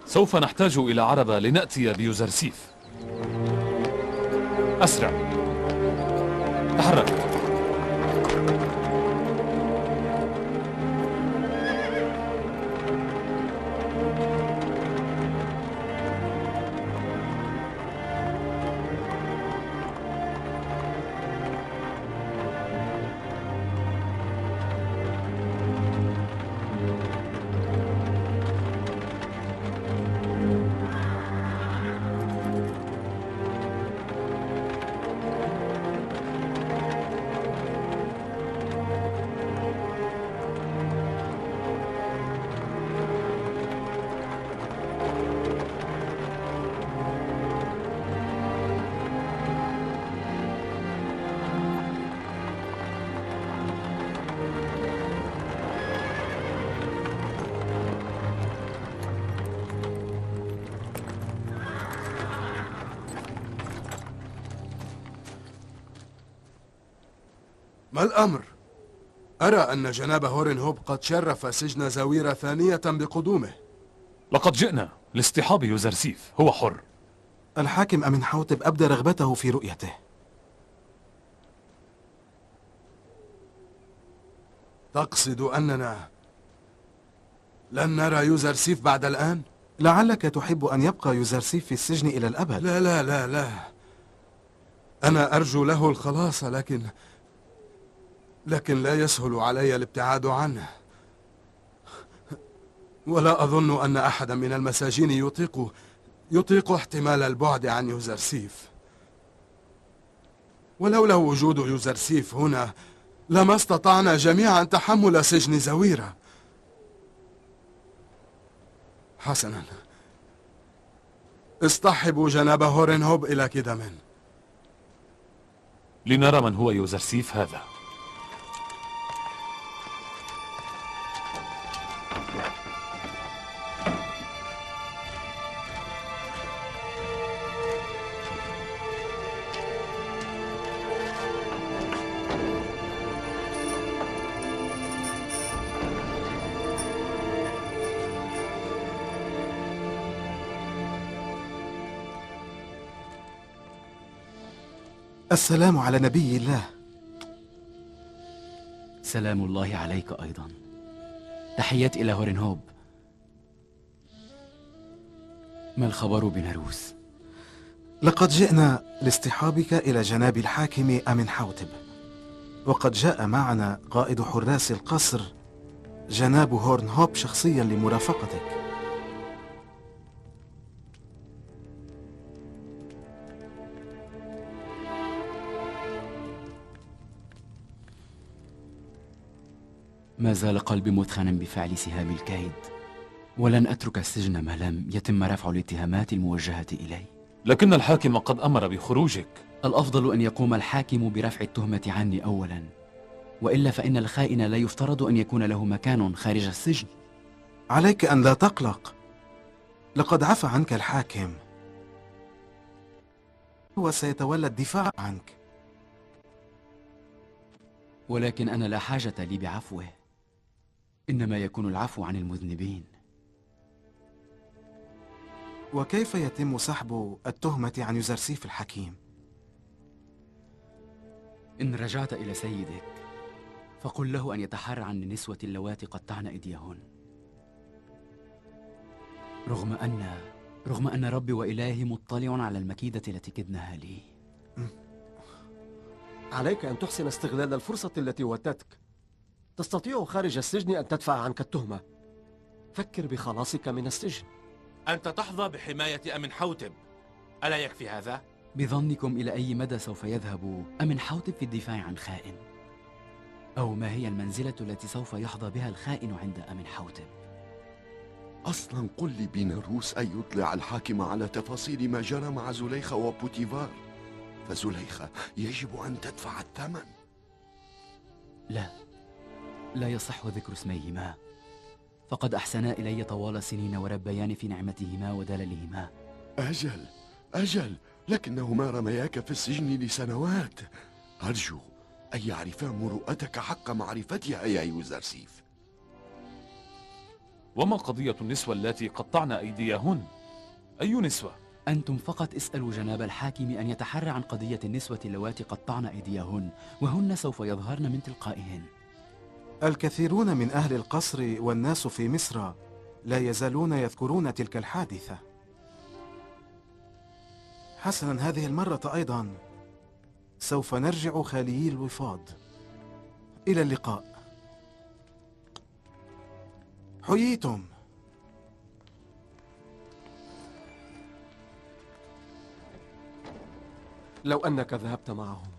سوف نحتاج إلى عربة لنأتي بيوزرسيف. أسرع، تحرك. ما الأمر؟ أرى أن جناب هورنهوب قد شرف سجن زويرة ثانية بقدومه. لقد جئنا لاصطحاب يوزرسيف، هو حر. الحاكم أمنحوتب أبدى رغبته في رؤيته. تقصد أننا لن نرى يوزرسيف بعد الآن؟ لعلك تحب أن يبقى يوزرسيف في السجن إلى الأبد. لا لا لا لا، أنا أرجو له الخلاص، لكن لا يسهل علي الابتعاد عنه، ولا أظن أن أحدا من المساجين يطيق احتمال البعد عن يوزرسيف. ولولا وجود يوزرسيف هنا لما استطعنا جميعا تحمل سجن زويرة. حسنا، اصطحبوا جناب هورنهوب إلى كدمن لنرى من هو يوزرسيف هذا. السلام على نبي الله. سلام الله عليك أيضا. تحيات إلى هورنهوب. ما الخبر بناروس؟ لقد جئنا لاصطحابك إلى جناب الحاكم أمنحوتب، وقد جاء معنا قائد حراس القصر جناب هورنهوب شخصيا لمرافقتك. ما زال قلبي مثخنا بفعل سهام الكيد، ولن أترك السجن ما لم يتم رفع الاتهامات الموجهة إلي. لكن الحاكم قد أمر بخروجك. الأفضل أن يقوم الحاكم برفع التهمة عني أولا، وإلا فإن الخائن لا يفترض أن يكون له مكان خارج السجن. عليك أن لا تقلق، لقد عفى عنك الحاكم، هو سيتولى الدفاع عنك. ولكن أنا لا حاجة لي بعفوه، إنما يكون العفو عن المذنبين. وكيف يتم سحب التهمة عن يوزرسيف الحكيم؟ إن رجعت إلى سيدك فقل له أن يتحرى عن النسوة اللواتي قطعن أيديهن، رغم أن ربي وإلهي مطلع على المكيدة التي كدناها لي. عليك أن تحسن استغلال الفرصة التي واتتك. تستطيع خارج السجن أن تدفع عنك التهمة. فكر بخلاصك من السجن. أنت تحظى بحماية أمنحوتب، ألا يكفي هذا؟ بظنكم إلى أي مدى سوف يذهب أمنحوتب في الدفاع عن خائن؟ أو ما هي المنزلة التي سوف يحظى بها الخائن عند أمنحوتب؟ أصلا قل لي بناروس أن يطلع الحاكم على تفاصيل ما جرى مع زليخة وبوتيفار، فزليخة يجب أن تدفع الثمن. لا يصح ذكر اسميهما، فقد أحسنا إلي طوال سنين وربيان في نعمتهما ودللهما. أجل، لكنهما رمياك في السجن لسنوات. أرجو أن يعرفا مروءتك حق معرفتها يا يوزرسيف. وما قضية النسوة اللاتي قطعن أيديهن؟ أي نسوة؟ أنتم فقط اسألوا جناب الحاكم أن يتحرى عن قضية النسوة اللواتي قطعن أيديهن، وهن سوف يظهرن من تلقائهن. الكثيرون من أهل القصر والناس في مصر لا يزالون يذكرون تلك الحادثة. حسنا، هذه المرة أيضا سوف نرجع خاليي الوفاض. إلى اللقاء. حييتم. لو أنك ذهبت معهم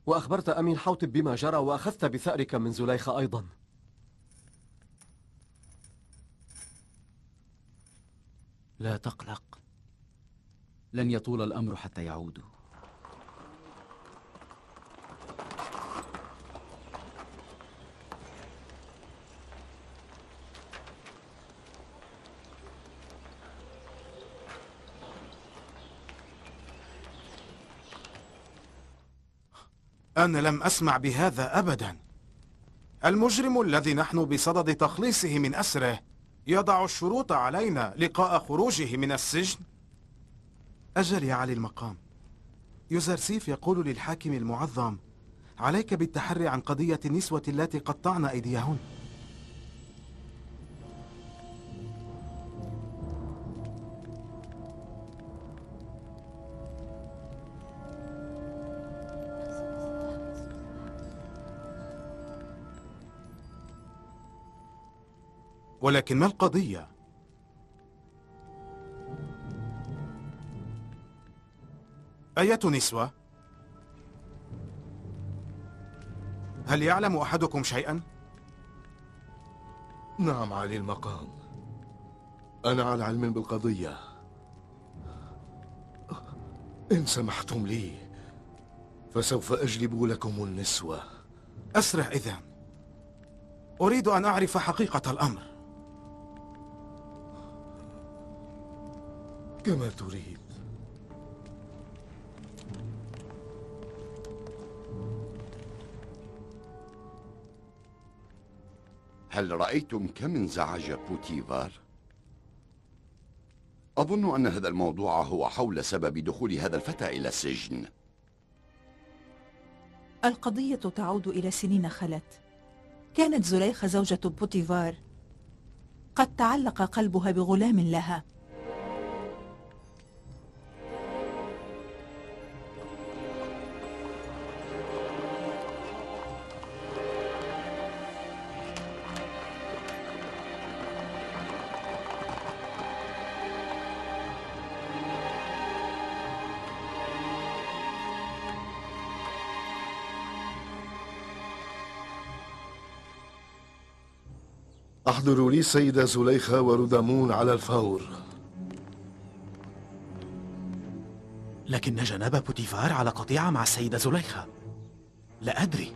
وأخبرت أمين حوتب بما جرى وأخذت بثأرك من زليخة أيضا. لا تقلق، لن يطول الأمر حتى يعودوا. أنا لم أسمع بهذا أبدا. المجرم الذي نحن بصدد تخليصه من أسره يضع الشروط علينا لقاء خروجه من السجن؟ أجل يا علي المقام، يوزرسيف يقول للحاكم المعظم: عليك بالتحري عن قضية النسوة التي قطعن أيديهن. ولكن ما القضية؟ أية نسوة؟ هل يعلم أحدكم شيئا؟ نعم علي المقام، أنا على علم بالقضية. إن سمحتم لي فسوف أجلب لكم النسوة. أسرع إذن، أريد أن أعرف حقيقة الأمر. كما تريد. هل رأيتم كم انزعج بوتيفار؟ أظن أن هذا الموضوع هو حول سبب دخول هذا الفتى إلى السجن. القضية تعود إلى سنين خلت. كانت زليخة زوجة بوتيفار قد تعلق قلبها بغلام لها. أحضروا لي السيدة زليخة ورودامون على الفور. لكن جناب بوتيفار على قطيعة مع السيدة زليخة. لا أدري.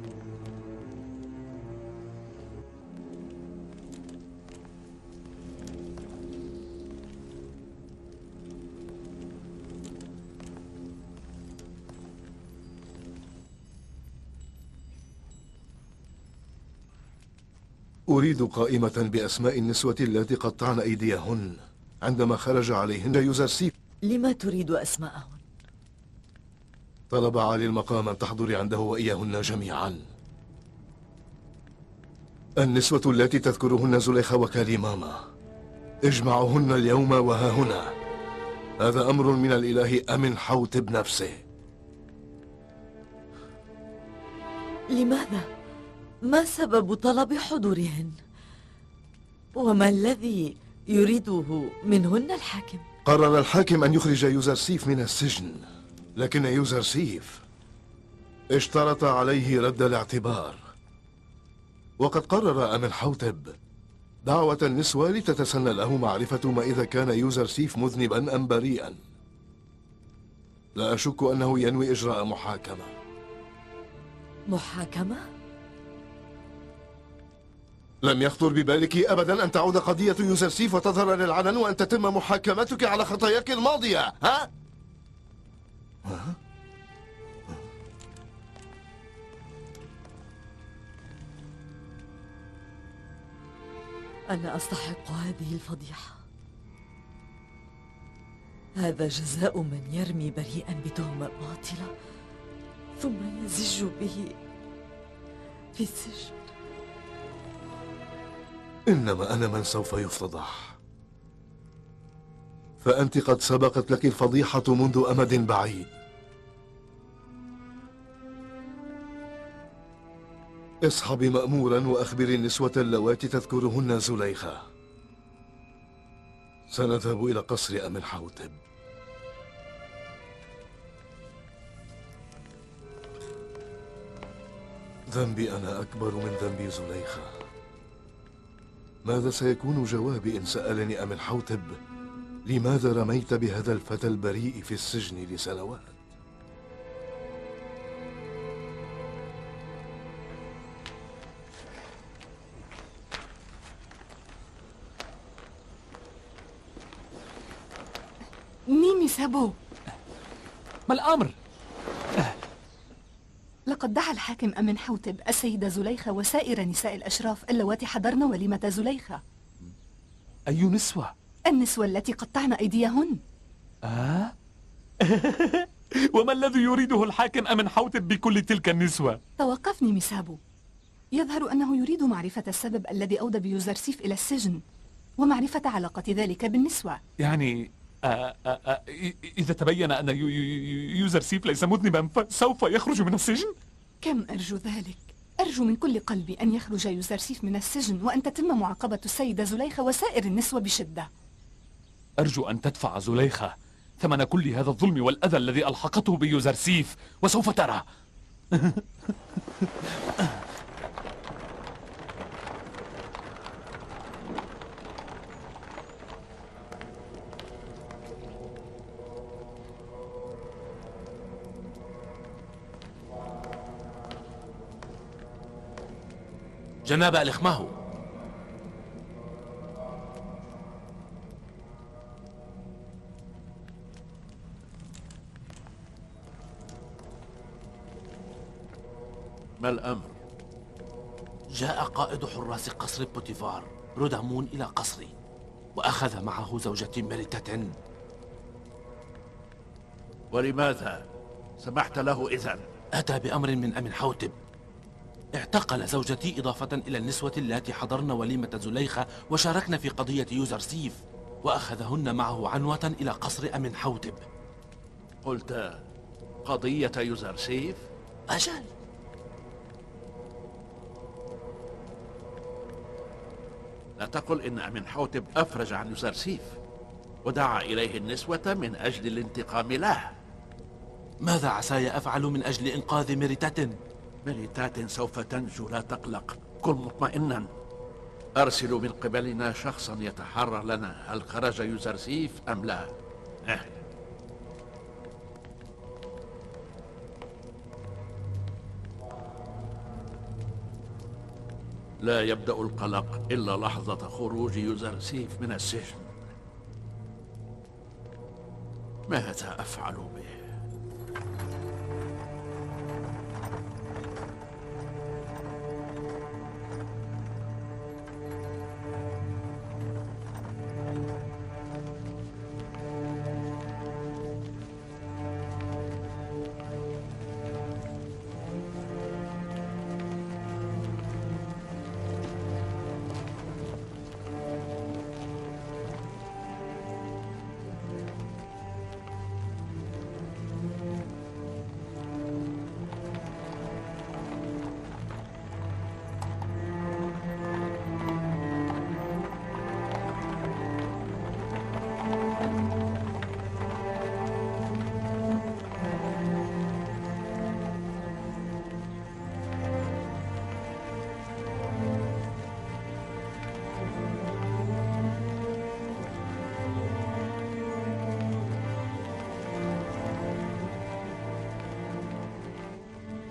أريد قائمة بأسماء النسوة التي قطعن أيديهن عندما خرج عليهن يوزرسيف. لما تريد أسماءهن؟ طلب علي المقام أن تحضري عنده وإياهن جميعا. النسوة التي تذكرهن زليخة وكاليماما اجمعهن اليوم وها هنا. هذا أمر من الإله أمن حوتب نفسه. لماذا؟ ما سبب طلب حضورهن؟ وما الذي يريده منهن الحاكم؟ قرر الحاكم أن يخرج يوزرسيف من السجن، لكن يوزرسيف اشترط عليه رد الاعتبار. وقد قرر أمن حوتب دعوة النسوة لتتسنى له معرفة ما إذا كان يوزرسيف مذنبا أم بريئا. لا أشك أنه ينوي إجراء محاكمة. محاكمة؟ لم يخطر ببالك أبدا أن تعود قضية يوزرسيف وتظهر للعلن وأن تتم محاكمتك على خطاياك الماضية، ها؟ أنا أستحق هذه الفضيحة. هذا جزاء من يرمي بريئا بتهمة باطلة ثم يزج به في السجن. إنما أنا من سوف يفتضح، فأنت قد سبقت لك الفضيحة منذ أمد بعيد. اصحبي مأمورا وأخبري النسوة اللواتي تذكرهن زليخة. سنذهب إلى قصر أمنحوتب. ذنبي أنا أكبر من ذنب زليخة. ماذا سيكون جوابي إن سألني أمنحوتب لماذا رميت بهذا الفتى البريء في السجن لسنوات؟ ميمي سابو، ما الأمر؟ لقد دعا الحاكم أمنحوتب السيدة زليخة وسائر نساء الأشراف اللواتي حضرن وليمة زليخة. أي نسوة؟ النسوة التي قطعن أيديهن. وما الذي يريده الحاكم أمنحوتب بكل تلك النسوة؟ توقفني ميسابو. يظهر أنه يريد معرفة السبب الذي أودى بيوزرسيف إلى السجن ومعرفة علاقة ذلك بالنسوة. يعني إذا تبين أن يوزرسيف ليس مذنبا فسوف يخرج من السجن؟ كم أرجو ذلك. أرجو من كل قلبي أن يخرج يوزرسيف من السجن وأن تتم معاقبة السيدة زليخة وسائر النسوة بشدة. أرجو أن تدفع زليخة ثمن كل هذا الظلم والأذى الذي ألحقته بيوزرسيف، وسوف ترى. جناب الإخماهو، ما الأمر؟ جاء قائد حراس قصر بوتيفار رودامون إلى قصري وأخذ معه زوجتي ميريتاتين. ولماذا سمحت له إذن؟ أتى بأمر من أمنحوتب. اعتقل زوجتي إضافة إلى النسوة اللاتي حضرن وليمة زليخة وشاركن في قضية يوزرسيف، وأخذهن معه عنوة إلى قصر أمنحوتب. قلت قضية يوزرسيف؟ أجل. لا تقل إن أمنحوتب أفرج عن يوزرسيف ودعا إليه النسوة من أجل الانتقام له. ماذا عساي أفعل من أجل إنقاذ ميريتاتين؟ ميريتات سوف تنجو، لا تقلق، كن مطمئنا. أرسل من قبلنا شخصا يتحرى لنا هل خرج يوزرسيف أم لا. لا يبدأ القلق إلا لحظة خروج يوزرسيف من السجن. ماذا أفعل به؟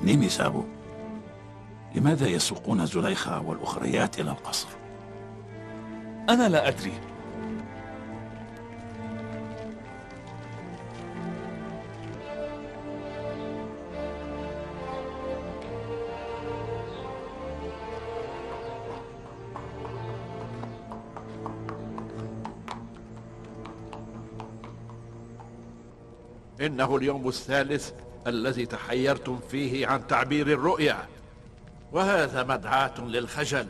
نيمي سابو، لماذا يسوقون زليخة والأخريات إلى القصر؟ أنا لا أدري. إنه اليوم الثالث الذي تحيرتم فيه عن تعبير الرؤيا، وهذا مدعاة للخجل.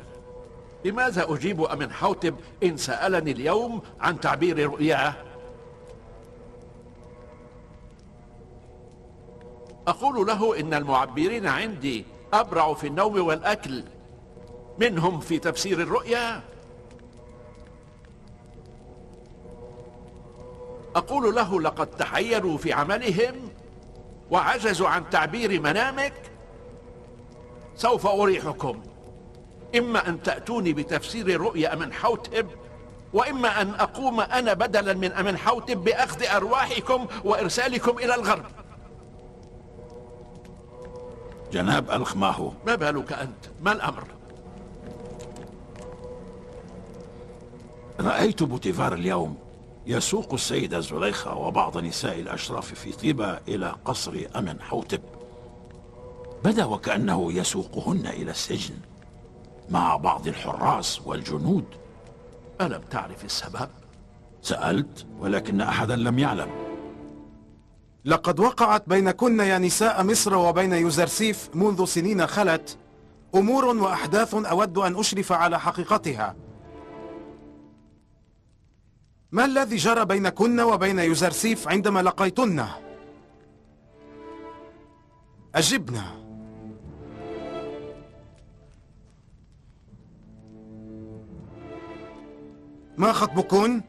لماذا أجيب أمنحوتب إن سألني اليوم عن تعبير رؤياه؟ أقول له إن المعبرين عندي أبرع في النوم والأكل منهم في تفسير الرؤيا. أقول له لقد تحيروا في عملهم وعجزوا عن تعبير منامك. سوف أريحكم، إما أن تأتوني بتفسير رؤيا أمنحوتب، وإما أن أقوم أنا بدلا من أمنحوتب بأخذ أرواحكم وإرسالكم إلى الغرب. جناب ألخ ماهو، ما بالك أنت؟ ما الأمر؟ رأيت بوتيفار اليوم يسوق السيدة زليخة وبعض نساء الأشراف في طيبة إلى قصر أمنحوتب. بدا وكأنه يسوقهن إلى السجن مع بعض الحراس والجنود. ألم تعرف السبب؟ سألت ولكن أحدا لم يعلم. لقد وقعت بينكن يا نساء مصر وبين يوزرسيف منذ سنين خلت أمور وأحداث أود أن أشرف على حقيقتها. ما الذي جرى بينكن وبين يوزرسيف عندما لقيتنه؟ أجبنا. ما خطبكن؟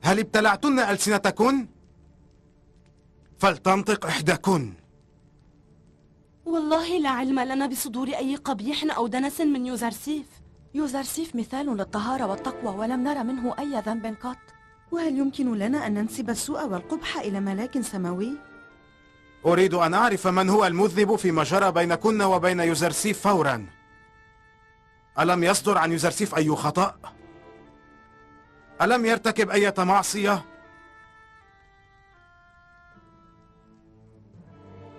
هل ابتلعتن ألسنتكن؟ فلتنطق إحداكن. والله لا علم لنا بصدور أي قبيح أو دنس من يوزرسيف. يوزرسيف مثال للطهارة والتقوى، ولم نرى منه أي ذنب قط. وهل يمكن لنا أن ننسب السوء والقبح إلى ملاك سماوي؟ أريد أن أعرف من هو المذنب فيما جرى بينكن وبين يوزرسيف فورا. ألم يصدر عن يوزرسيف أي خطأ؟ ألم يرتكب أي معصية؟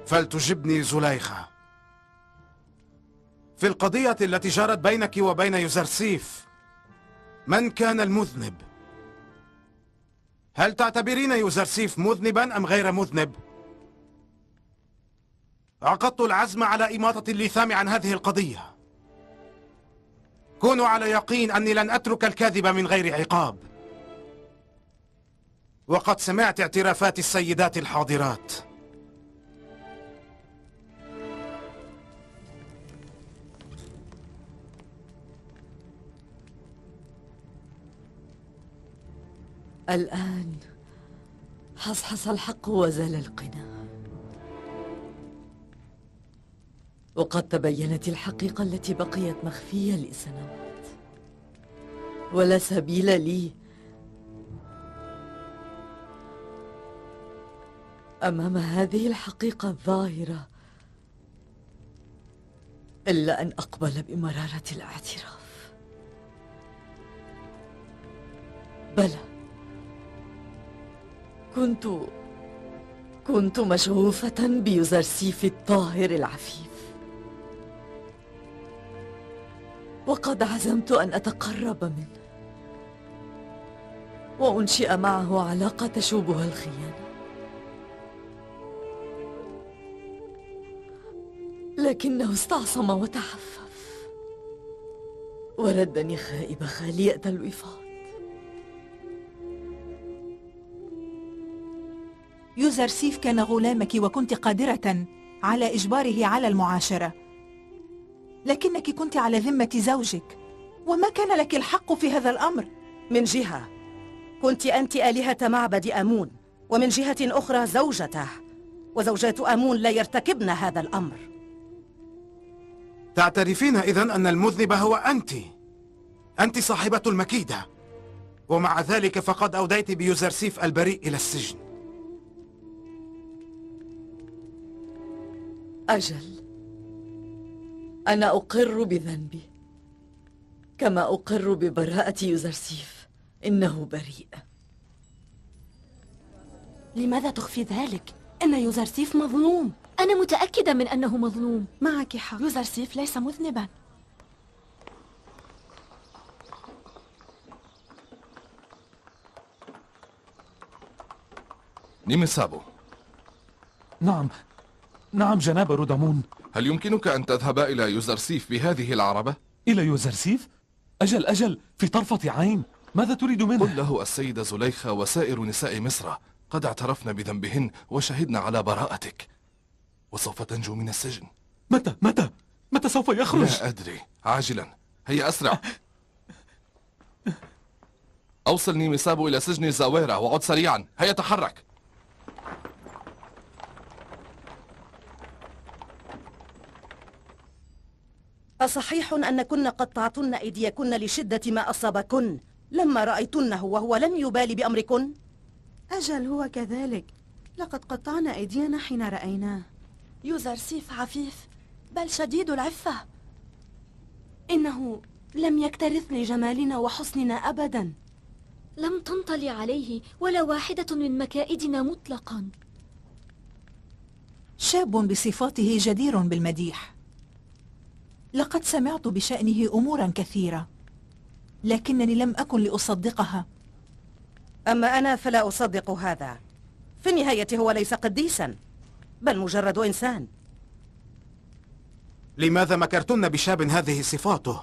فلتجبني زليخة. في القضية التي جرت بينك وبين يوزرسيف، من كان المذنب؟ هل تعتبرين يوزرسيف مذنبا أم غير مذنب؟ عقدت العزم على إماطة اللثام عن هذه القضية. كونوا على يقين أني لن أترك الكاذب من غير عقاب. وقد سمعت اعترافات السيدات الحاضرات. الآن حصحص الحق وزال القنا، وقد تبينت الحقيقة التي بقيت مخفية لسنوات، ولا سبيل لي أمام هذه الحقيقة الظاهرة إلا أن أقبل بمرارة الاعتراف. بلى، كنت مشغوفة بيوزرسيف الطاهر العفيف، وقد عزمت أن أتقرب منه وأنشئ معه علاقة تشوبها الخيانة، لكنه استعصم وتحفف وردني خائبة خالية الوفاض. يوزرسيف كان غلامك وكنت قادرة على إجباره على المعاشرة، لكنك كنت على ذمة زوجك، وما كان لك الحق في هذا الأمر. من جهة كنت أنت آلهة معبد آمون، ومن جهة أخرى زوجته، وزوجات آمون لا يرتكبن هذا الأمر. تعترفين إذن أن المذنب هو أنت صاحبة المكيدة، ومع ذلك فقد أوديت بيوزرسيف البريء إلى السجن. أجل، أنا أقر بذنبي كما أقر ببراءة يوزرسيف. إنه بريء. لماذا تخفي ذلك؟ إن يوزرسيف مظلوم. أنا متأكدة من أنه مظلوم. معك حق، يوزرسيف ليس مذنبا. نيمسابو. نعم جناب رودامون. هل يمكنك أن تذهب إلى يوزرسيف بهذه العربة؟ إلى يوزرسيف؟ أجل في طرفة عين. ماذا تريد منه؟ قل له السيدة زليخة وسائر نساء مصر قد اعترفن بذنبهن وشهدن على براءتك، وسوف تنجو من السجن. متى سوف يخرج؟ لا أدري، عاجلا. هيا أسرع. أوصل نيمسابو إلى سجن زاويرا وعد سريعا. هيا تحرك. أصحيح أنكن قطعتن أيديكن لشدة ما أصابكن لما رأيتنه وهو لم يبالي بأمركن؟ أجل هو كذلك، لقد قطعنا أيدينا حين رأيناه. يوزرسيف عفيف بل شديد العفة. إنه لم يكترث لجمالنا وحسننا أبدا. لم تنطلي عليه ولا واحدة من مكائدنا مطلقا. شاب بصفاته جدير بالمديح. لقد سمعت بشأنه أمورا كثيرة، لكنني لم أكن لأصدقها. أما أنا فلا أصدق هذا. في النهاية هو ليس قديسا، بل مجرد إنسان. لماذا مكرتن بشاب هذه صفاته؟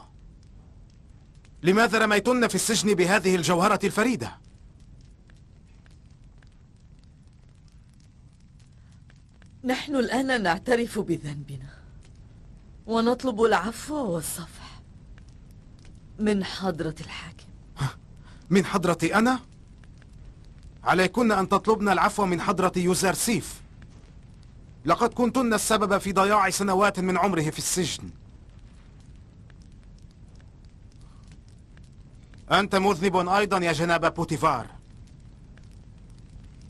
لماذا رميتن في السجن بهذه الجوهرة الفريدة؟ نحن الآن نعترف بذنبنا ونطلب العفو والصفح من حضرة الحاكم. من حضرتي أنا؟ عليكن أن تطلبن العفو من حضرة يوزرسيف. لقد كنتن السبب في ضياع سنوات من عمره في السجن. أنت مذنب أيضا يا جناب بوتيفار.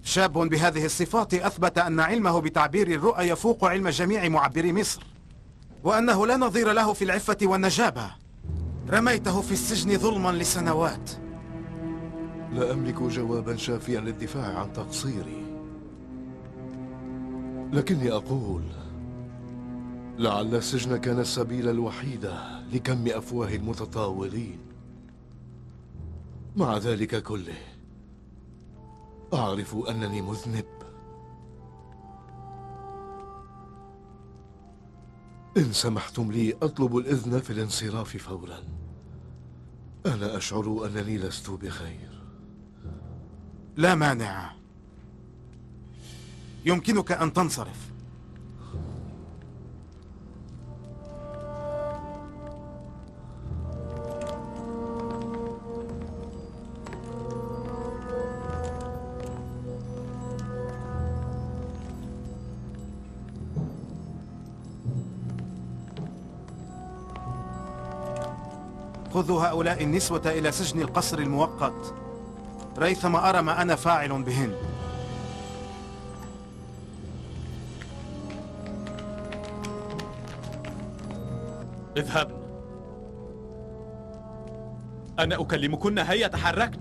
شاب بهذه الصفات أثبت أن علمه بتعبير الرؤى يفوق علم جميع معبري مصر، وأنه لا نظير له في العفة والنجابة. رميته في السجن ظلما لسنوات. لا أملك جوابا شافيا للدفاع عن تقصيري، لكني أقول لعل السجن كان السبيل الوحيد لكم أفواه المتطاولين. مع ذلك كله أعرف أنني مذنب. إن سمحتم لي أطلب الإذن في الانصراف فورا. أنا أشعر أنني لست بخير. لا مانع، يمكنك أن تنصرف. خذوا هؤلاء النسوة إلى سجن القصر المؤقت ريثما أرى ما أنا فاعل بهن. اذهب. أنا أكلمكن. هيا تحركت.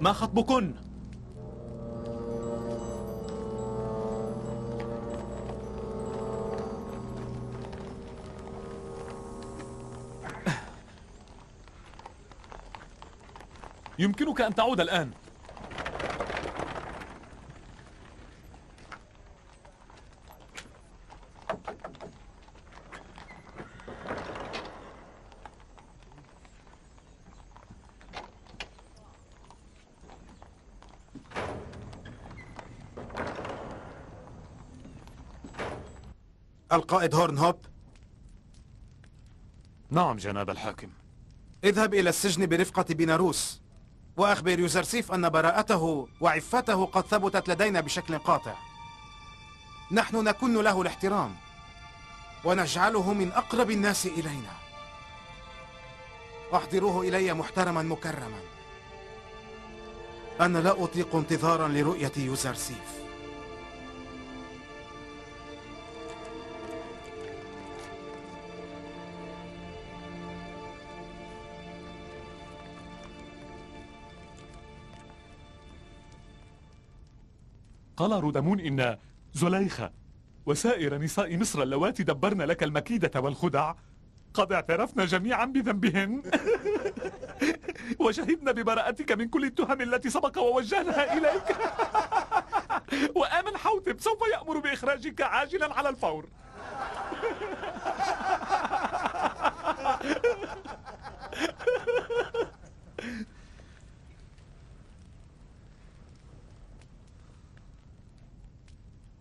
ما خطبكن؟ يمكنك أن تعود الآن. القائد هورنهوب. نعم جناب الحاكم. اذهب إلى السجن برفقة بيناروس وأخبر يوزرسيف أن براءته وعفته قد ثبتت لدينا بشكل قاطع. نحن نكن له الاحترام ونجعله من أقرب الناس إلينا. أحضروه إلي محترما مكرما. أنا لا أطيق انتظارا لرؤية يوزرسيف. قال رودامون إن زليخة وسائر نساء مصر اللواتي دبرن لك المكيدة والخدع قد اعترفن جميعا بذنبهن. وشهدنا ببراءتك من كل التهم التي سبق ووجهناها إليك. وآمن حوتب سوف يأمر بإخراجك عاجلا على الفور.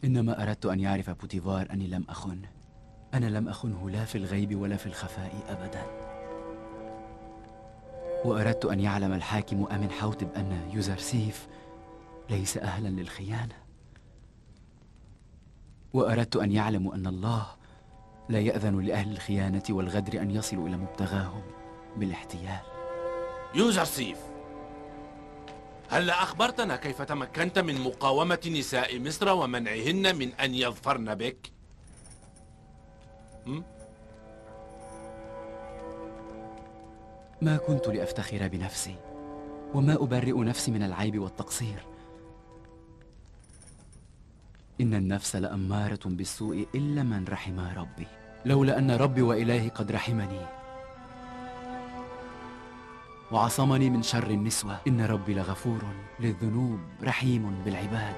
إنما أردت أن يعرف بوتيفار أني لم أخن. أنا لم أخنه لا في الغيب ولا في الخفاء أبدا. وأردت أن يعلم الحاكم أمن حوتب أن يوزرسيف ليس أهلا للخيانة. وأردت أن يعلموا أن الله لا يأذن لأهل الخيانة والغدر أن يصلوا إلى مبتغاهم بالاحتيال. يوزرسيف، هل أخبرتنا كيف تمكنت من مقاومة نساء مصر ومنعهن من أن يظفرن بك؟ ما كنت لأفتخر بنفسي، وما أبرئ نفسي من العيب والتقصير. إن النفس لأمارة بالسوء إلا من رحم ربي. لولا أن ربي وإلهي قد رحمني وعصمني من شر النسوة، إن ربي لغفور للذنوب رحيم بالعباد.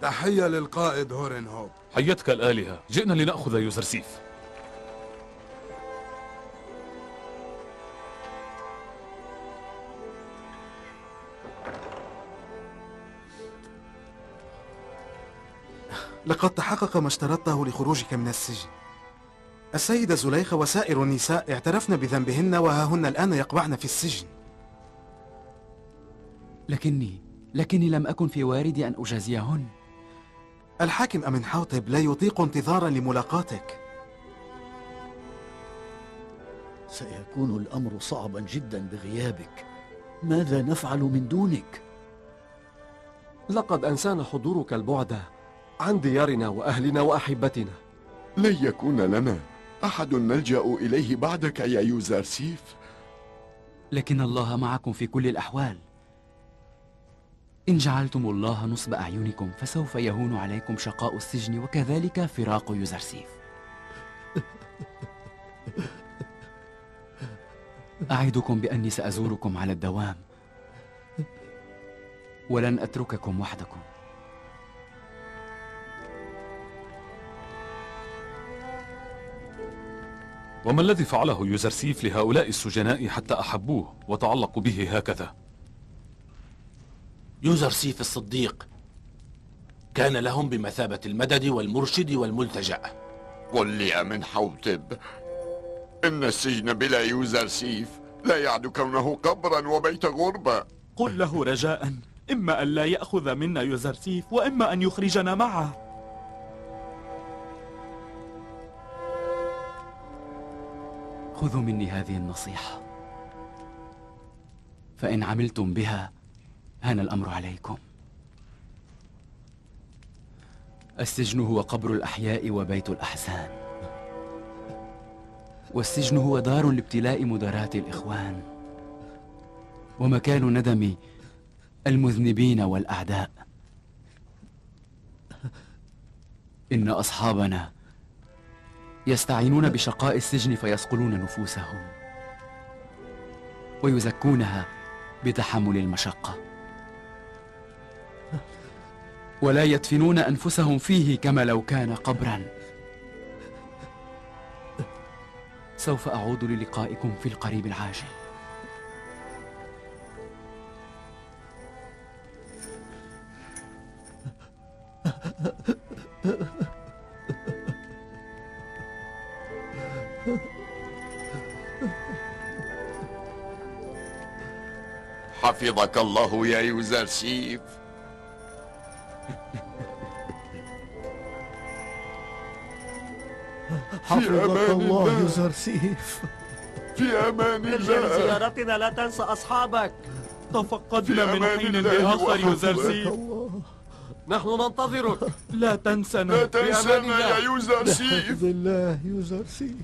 تحية للقائد هورن هوب. حيتك الآلهة، جئنا لنأخذ يوزرسيف. لقد تحقق ما اشترطته لخروجك من السجن. السيدة زليخة وسائر النساء اعترفن بذنبهن وها هن الآن يقبعن في السجن. لكني لم أكن في واردي أن أجازيهن. الحاكم أمن حوتب لا يطيق انتظارا لملاقاتك. سيكون الأمر صعبا جدا بغيابك. ماذا نفعل من دونك؟ لقد أنسانا حضورك البعد عن ديارنا وأهلنا وأحبتنا. لن يكون لنا أحد نلجأ إليه بعدك يا يوزرسيف. لكن الله معكم في كل الأحوال. إن جعلتم الله نصب أعينكم فسوف يهون عليكم شقاء السجن وكذلك فراق يوزرسيف. أعدكم بأني سأزوركم على الدوام ولن أترككم وحدكم. وما الذي فعله يوزرسيف لهؤلاء السجناء حتى أحبوه وتعلقوا به هكذا؟ يوزرسيف الصديق كان لهم بمثابة المدد والمرشد والملتجأ. قل لأمن حوتب إن السجن بلا يوزرسيف لا يعد كونه قبرا وبيت غربة. قل له رجاء، إما أن لا يأخذ منا يوزرسيف وإما أن يخرجنا معه. خذوا مني هذه النصيحة، فإن عملتم بها هان الأمر عليكم. السجن هو قبر الأحياء وبيت الأحزان، والسجن هو دار لابتلاء مدارات الإخوان، ومكان ندم المذنبين والأعداء. إن أصحابنا يستعينون بشقاء السجن فيصقلون نفوسهم ويزكونها بتحمل المشقة، ولا يدفنون أنفسهم فيه كما لو كان قبرا. سوف أعود للقائكم في القريب العاجل. حفظك الله يا يوزرسيف. حفظك الله يوزرسيف. في أمان الله. ارجع لزيارتنا، لا تنسى أصحابك. تفقدنا من حين لآخر يوزرسيف. نحن ننتظرك. لا تنسنا. لا تنسنا يا يوزرسيف. حفظ الله يوزرسيف.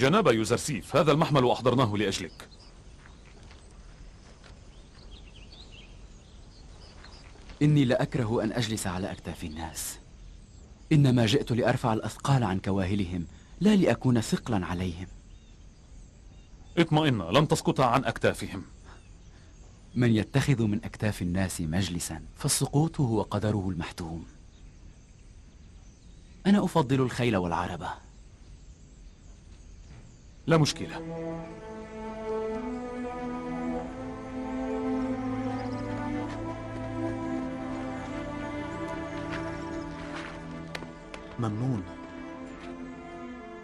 جناب يوزرسيف، هذا المحمل أحضرناه لأجلك. إني لأكره أن أجلس على أكتاف الناس، إنما جئت لأرفع الأثقال عن كواهلهم، لا لأكون ثقلا عليهم. اطمئن، لن تسقط عن أكتافهم. من يتخذ من أكتاف الناس مجلسا فالسقوط هو قدره المحتوم. أنا أفضل الخيل والعربة. لا مشكلة. ممنون.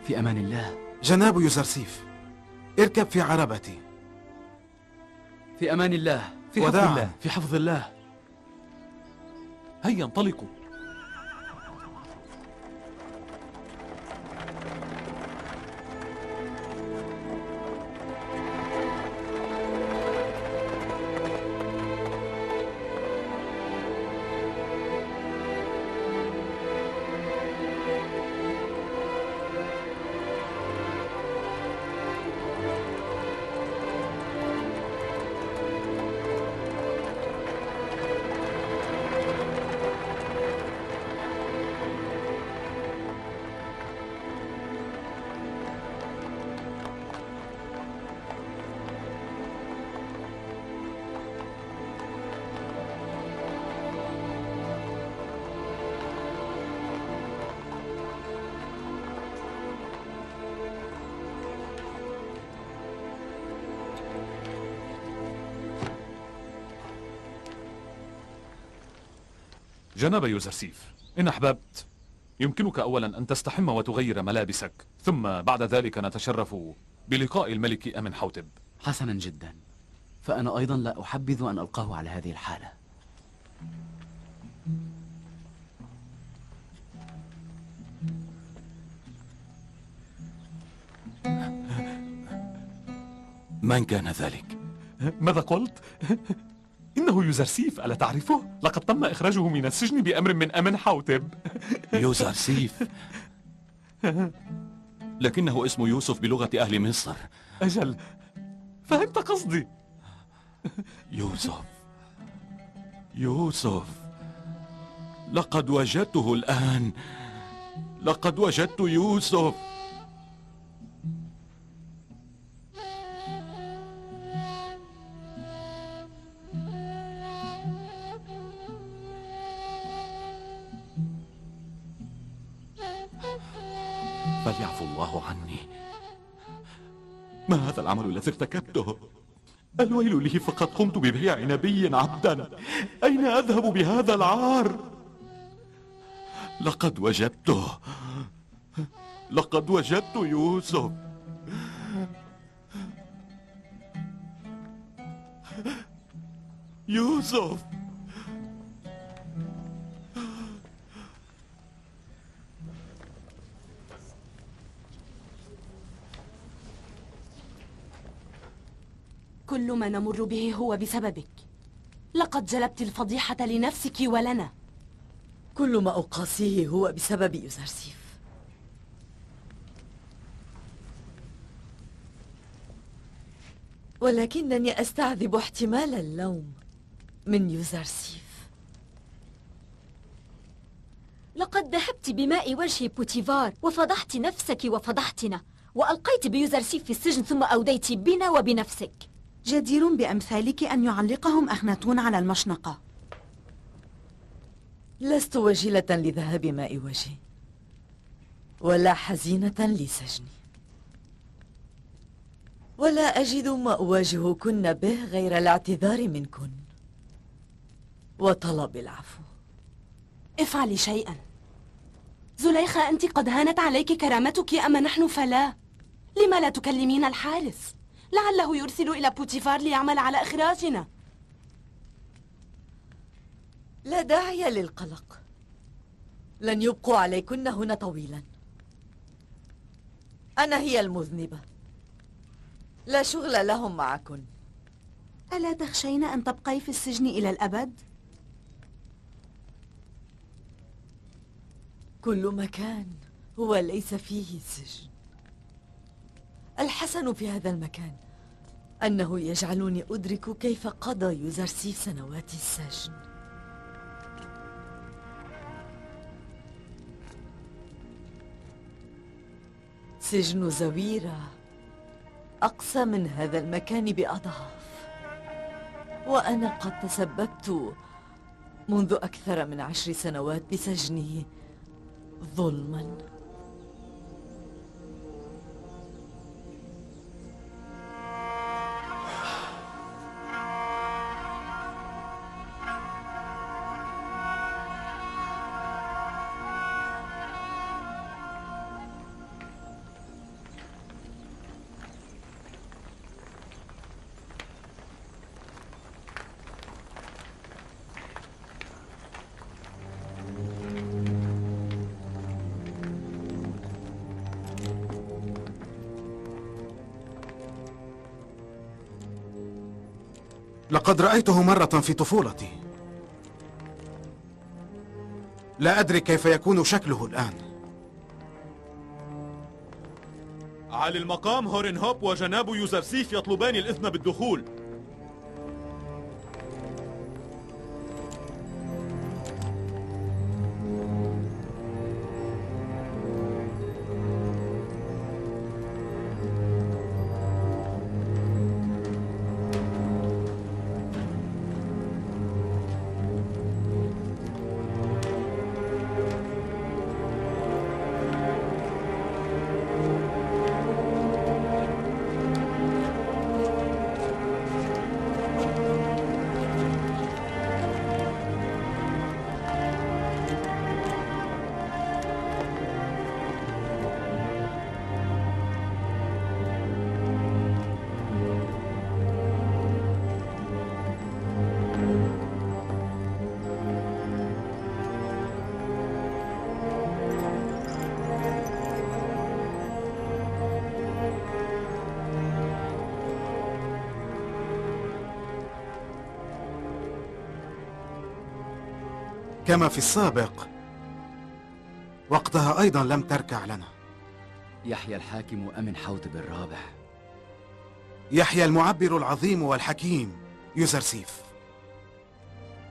في أمان الله. جناب يوزرسيف، اركب في عربتي. في أمان الله. في حفظ الله. في حفظ الله. هيا انطلقوا. جناب يوزرسيف، إن أحببت يمكنك أولا أن تستحم وتغير ملابسك، ثم بعد ذلك نتشرف بلقاء الملك أمنحوتب. حسنا جدا، فأنا أيضا لا أحبذ أن ألقاه على هذه الحالة. من كان ذلك؟ ماذا قلت؟ إنه يوزرسيف، ألا تعرفه؟ لقد تم إخراجه من السجن بأمر من أمنحوتب. يوزرسيف؟ لكنه اسم يوسف بلغة أهل مصر. أجل، فهمت قصدي. يوسف، لقد وجدته الآن. لقد وجدت يوسف. فليعفو الله عني. ما هذا العمل الذي ارتكبته؟ الويل لي، فقد قمت ببيع نبي عبدا. أين أذهب بهذا العار؟ لقد وجدته. لقد وجدت يوسف. يوسف. كل ما نمر به هو بسببك. لقد جلبت الفضيحة لنفسك ولنا. كل ما أقاسيه هو بسبب يوزرسيف. ولكنني أستعذب احتمال اللوم من يوزرسيف. لقد ذهبت بماء وجه بوتيفار وفضحت نفسك وفضحتنا، وألقيت بيوزرسيف في السجن، ثم أوديت بنا وبنفسك. جدير بأمثالك أن يعلقهم أخناتون على المشنقة. لست وجلة لذهاب ماء وجهي، ولا حزينة لسجني، ولا أجد ما أواجهكن به غير الاعتذار منكن وطلب العفو. افعلي شيئا. زليخة، أنت قد هانت عليك كرامتك، أما نحن فلا. لما لا تكلمين الحارس؟ لعله يرسل إلى بوتيفار ليعمل على إخراجنا. لا داعي للقلق، لن يبقوا عليكن هنا طويلا. أنا هي المذنبة، لا شغل لهم معكن. ألا تخشين أن تبقي في السجن إلى الأبد؟ كل مكان هو ليس فيه سجن. الحسن في هذا المكان أنه يجعلني أدرك كيف قضى يوزرسيف سنوات السجن. سجن زويرة أقسى من هذا المكان بأضعاف، وأنا قد تسببت منذ أكثر من 10 سنوات بسجنه ظلماً. لقد رأيته مرة في طفولتي. لا أدري كيف يكون شكله الآن. على المقام هورن هوب وجناب يوزرسيف يطلبان الإذن بالدخول. كما في السابق، وقتها أيضا لم تركع لنا. يحيى الحاكم أمن حوتب الرابع. يحيى المعبر العظيم والحكيم يوزرسيف.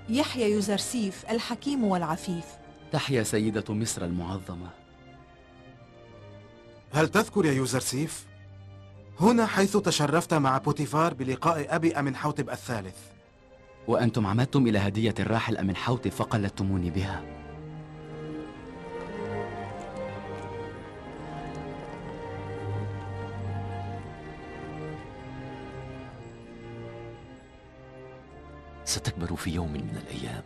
يحيى يوزرسيف الحكيم والعفيف. تحيا سيدة مصر المعظمة. هل تذكر يا يوزرسيف؟ هنا حيث تشرفت مع بوتيفار بلقاء أبي أمن حوتب الثالث. وأنتم عمدتم إلى هدية الراحل أمن حوتب فقلدتموني بها. ستكبر في يوم من الأيام،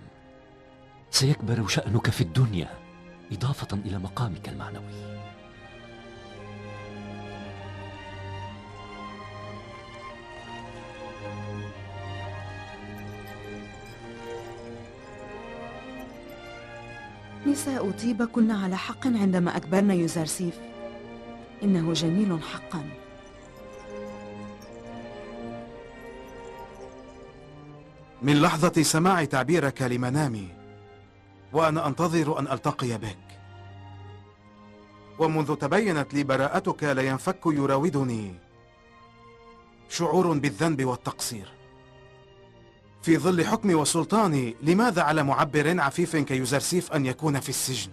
سيكبر شأنك في الدنيا إضافة إلى مقامك المعنوي. نساء طيبة كن على حق عندما أكبرن يوزرسيف. إنه جميل حقا. من لحظة سماع تعبيرك لمنامي وأنا أنتظر أن ألتقي بك، ومنذ تبينت لي براءتك لا ينفك يراودني شعور بالذنب والتقصير. في ظل حكمي وسلطاني، لماذا على معبر عفيف كيوزرسيف أن يكون في السجن؟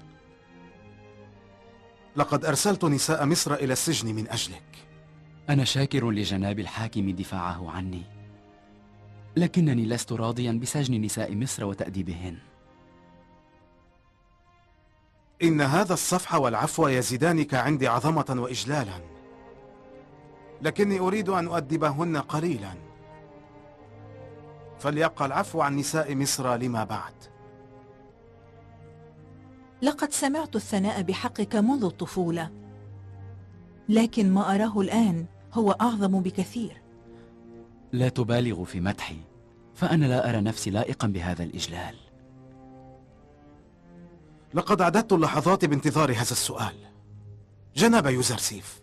لقد أرسلت نساء مصر إلى السجن من أجلك. أنا شاكر لجناب الحاكم دفاعه عني، لكنني لست راضيا بسجن نساء مصر وتأديبهن. إن هذا الصفح والعفو يزيدانك عندي عظمة وإجلالا، لكني أريد أن أؤدبهن قليلا، فليبقى العفو عن نساء مصر لما بعد. لقد سمعت الثناء بحقك منذ الطفولة، لكن ما أراه الآن هو أعظم بكثير. لا تبالغ في مدحي، فأنا لا أرى نفسي لائقا بهذا الإجلال. لقد عددت اللحظات بانتظار هذا السؤال. جناب يوزرسيف،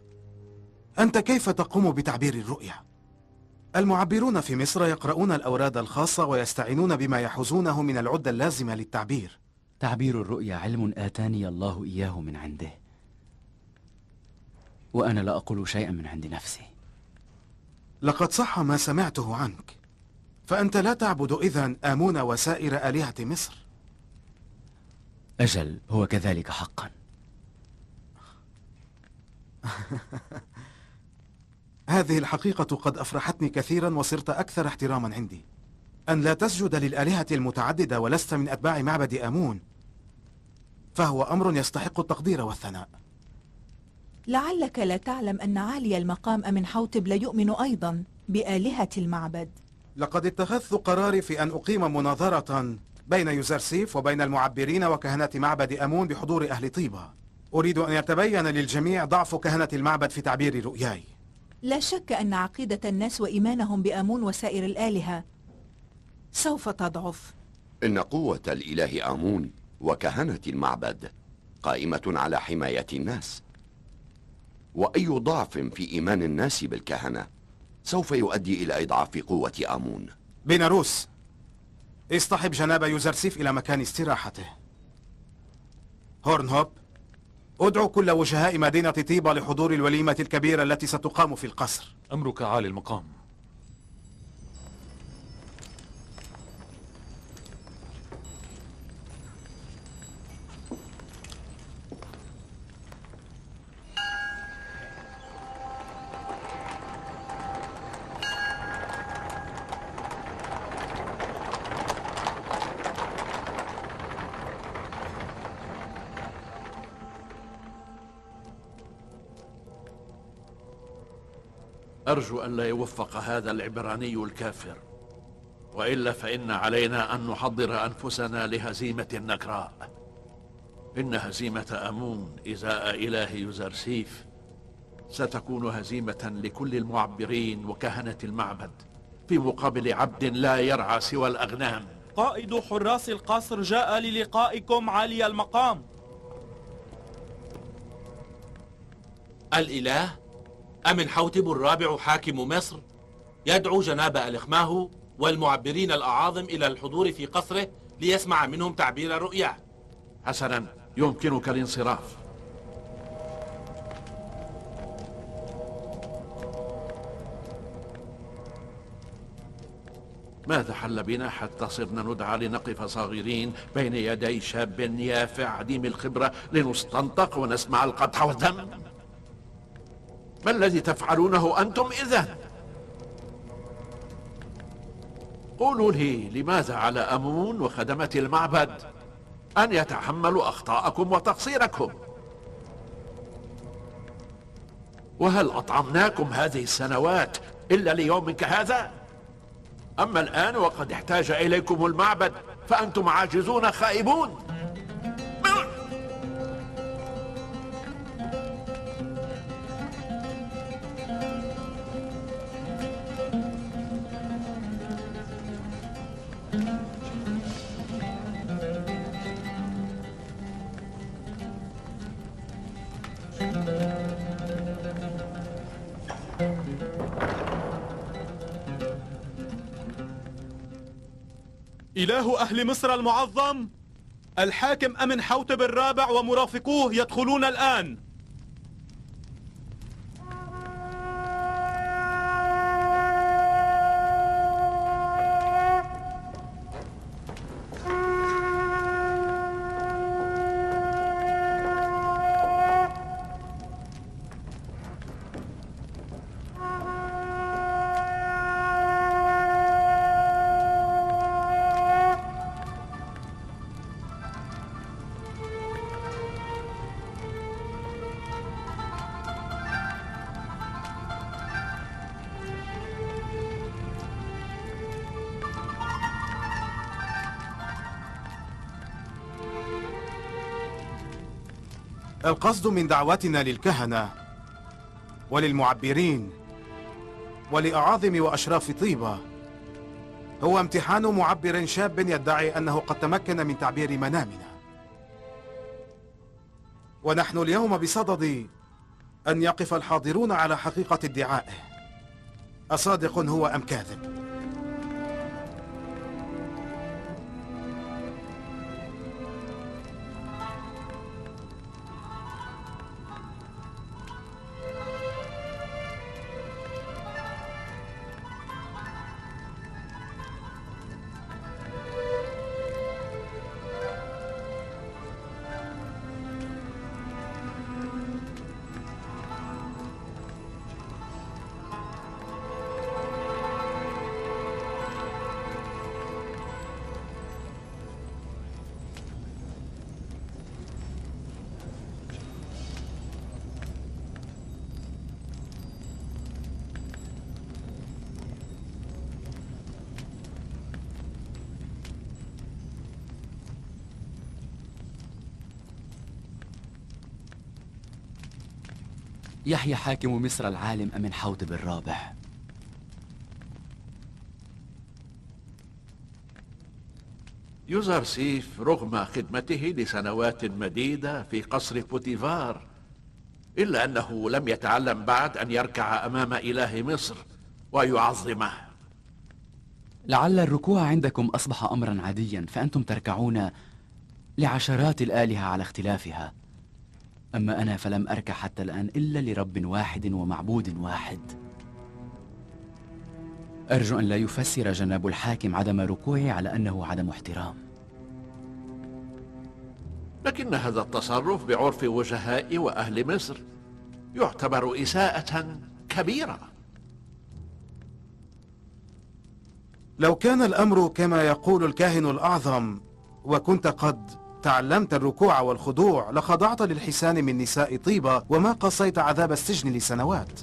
أنت كيف تقوم بتعبير الرؤيا؟ المعبرون في مصر يقرؤون الأوراد الخاصة ويستعينون بما يحوزونه من العدة اللازمة للتعبير. تعبير الرؤيا علم آتاني الله إياه من عنده، وأنا لا أقول شيئا من عند نفسي. لقد صح ما سمعته عنك، فأنت لا تعبد إذن آمون وسائر آلهة مصر. أجل، هو كذلك حقا. هذه الحقيقة قد أفرحتني كثيرا وصرت أكثر احتراما عندي. أن لا تسجد للآلهة المتعددة ولست من أتباع معبد آمون فهو أمر يستحق التقدير والثناء. لعلك لا تعلم أن عالي المقام أمنحوتب لا يؤمن أيضا بآلهة المعبد. لقد اتخذت قراري في أن أقيم مناظرة بين يوزرسيف وبين المعبرين وكهنة معبد آمون بحضور أهل طيبة. أريد أن يتبين للجميع ضعف كهنة المعبد في تعبير رؤياي. لا شك أن عقيدة الناس وإيمانهم بآمون وسائر الآلهة سوف تضعف. إن قوة الإله آمون وكهنة المعبد قائمة على حماية الناس، وأي ضعف في إيمان الناس بالكهنة سوف يؤدي إلى إضعاف قوة آمون. بيناروس، اصطحب جناب يوزرسيف إلى مكان استراحته. هورنهوب، ادعو كل وجهاء مدينة طيبة لحضور الوليمة الكبيرة التي ستقام في القصر. أمرك عالي المقام. أرجو أن لا يوفق هذا العبراني الكافر، وإلا فإن علينا أن نحضر أنفسنا لهزيمة نكراء. إن هزيمة آمون إزاء إله يوزرسيف ستكون هزيمة لكل المعبرين وكهنة المعبد في مقابل عبد لا يرعى سوى الأغنام. قائد حراس القصر جاء للقائكم عالي المقام. الإله أمنحوتب الرابع حاكم مصر يدعو جناب ألخماهو والمعبرين الأعاظم إلى الحضور في قصره ليسمع منهم تعبير رؤياه. حسنا، يمكنك الانصراف. ماذا حل بنا حتى صرنا ندعى لنقف صاغرين بين يدي شاب يافع عديم الخبرة لنستنطق ونسمع القدح والذم؟ ما الذي تفعلونه أنتم إذن؟ قولوا لي، لماذا على آمون وخدمة المعبد أن يتحملوا أخطاءكم وتقصيركم؟ وهل أطعمناكم هذه السنوات إلا ليوم كهذا؟ أما الآن وقد احتاج إليكم المعبد فأنتم عاجزون خائبون. إله أهل مصر المعظم، الحاكم أمنحوتب الرابع ومرافقوه يدخلون الآن. القصد من دعوتنا للكهنة وللمعبرين ولأعاظم وأشراف طيبة هو امتحان معبر شاب يدعي أنه قد تمكن من تعبير منامنا، ونحن اليوم بصدد أن يقف الحاضرون على حقيقة ادعائه، أصادق هو أم كاذب. يحيى حاكم مصر العالم أمنحوتب الرابع. يوزرسيف رغم خدمته لسنوات مديدة في قصر بوتيفار، إلا أنه لم يتعلم بعد أن يركع أمام إله مصر ويعظمه. لعل الركوع عندكم أصبح أمرا عاديا، فأنتم تركعون لعشرات الآلهة على اختلافها. أما أنا فلم أركع حتى الآن إلا لرب واحد ومعبود واحد. أرجو أن لا يفسر جناب الحاكم عدم ركوعي على أنه عدم احترام. لكن هذا التصرف بعرف وجهاء وأهل مصر يعتبر إساءة كبيرة. لو كان الأمر كما يقول الكاهن الأعظم وكنت قد تعلمت الركوع والخضوع لخضعت للحسان من نساء طيبة وما قصيت عذاب السجن لسنوات.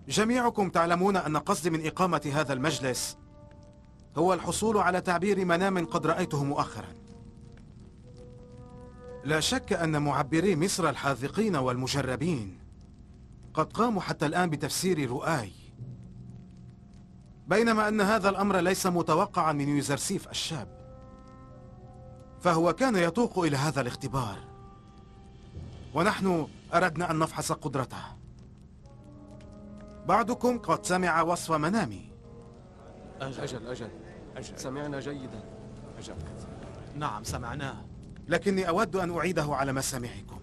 جميعكم تعلمون أن قصدي من إقامة هذا المجلس هو الحصول على تعبير منام قد رأيته مؤخرا. لا شك أن معبري مصر الحاذقين والمجربين قد قاموا حتى الآن بتفسير رؤاي، بينما أن هذا الأمر ليس متوقعا من يوزرسيف الشاب، فهو كان يتوق إلى هذا الاختبار، ونحن أردنا أن نفحص قدرته. بعضكم قد سمع وصف منامي. أجل سمعنا جيدا. نعم سمعناه، لكني أود أن أعيده على مسامعكم.